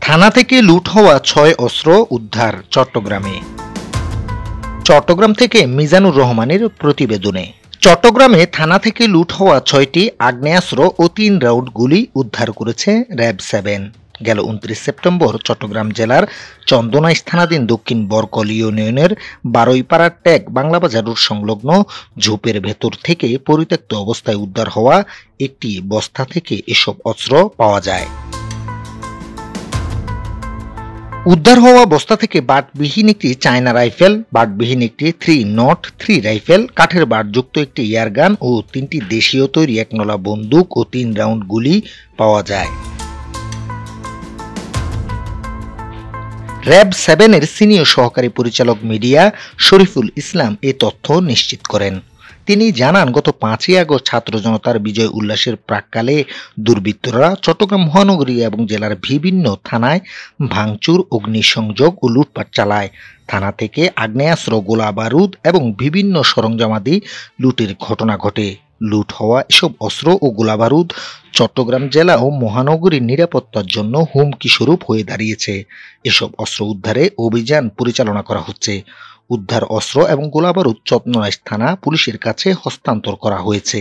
থানা থেকে লুট হওয়া ৬ অস্ত্র উদ্ধার চট্টগ্রামে। চট্টগ্রাম থেকে মিজানুর রহমানের প্রতিবেদনে। চট্টগ্রামে থানা থেকে লুট হওয়া ৬টি আগ্নেয়াস্ত্র ও ৩ রাউন্ড গুলি উদ্ধার করেছে র্যাব 7। গেল ২৯ সেপ্টেম্বর চট্টগ্রাম জেলার চন্দনাইশ থানাধীন দক্ষিণ বরকল ইউনিয়নের বারৈপাড়া ট্যাগ বাংলাবাজার রোড সংলগ্ন ঝোপের ভেতর থেকে পরিত্যক্ত অবস্থায় উদ্ধার হওয়া একটি বস্তা থেকে এসব অস্ত্র পাওয়া যায়। উদ্ধার হওয়া বস্তা থেকে বাটবিহীন একটি চায়না রাইফেল, বাটবিহীন একটি 303 রাইফেল, কাঠের বাটযুক্ত একটি এয়ারগান ও 3টি দেশীয় তৈরি একনলা বন্দুক ও 3 রাউন্ড গুলি পাওয়া যায়। র্যাব 7-এর সিনিয়র সহকারী পরিচালক মিডিয়া শরীফুল ইসলাম এ তথ্য নিশ্চিত করেন। তিনি জানান, গত 5ই আগস্ট ছাত্র জনতার বিজয় উল্লাসের প্রাক্কালে দুর্বৃত্তরা চট্টগ্রাম মহানগরী এবং জেলার বিভিন্ন থানায় ভাঙচুর, অগ্নিসংযোগ ও লুটপাট চালায়। থানা থেকে আগ্নেয়াস্ত্র, গোলা বারুদ এবং বিভিন্ন সরঞ্জামাদি লুটের ঘটনা ঘটে। লুট হওয়া এসব অস্ত্র ও গোলা বারুদ চট্টগ্রাম জেলা ও মহানগরীর নিরাপত্তার জন্য হুমকি স্বরূপ হয়ে দাঁড়িয়েছে। এসব অস্ত্র উদ্ধারে অভিযান পরিচালনা করা হচ্ছে। উদ্ধার অস্ত্র এবং গোলাবারুদ চন্দনাইশ থানা পুলিশের কাছে হস্তান্তর করা হয়েছে।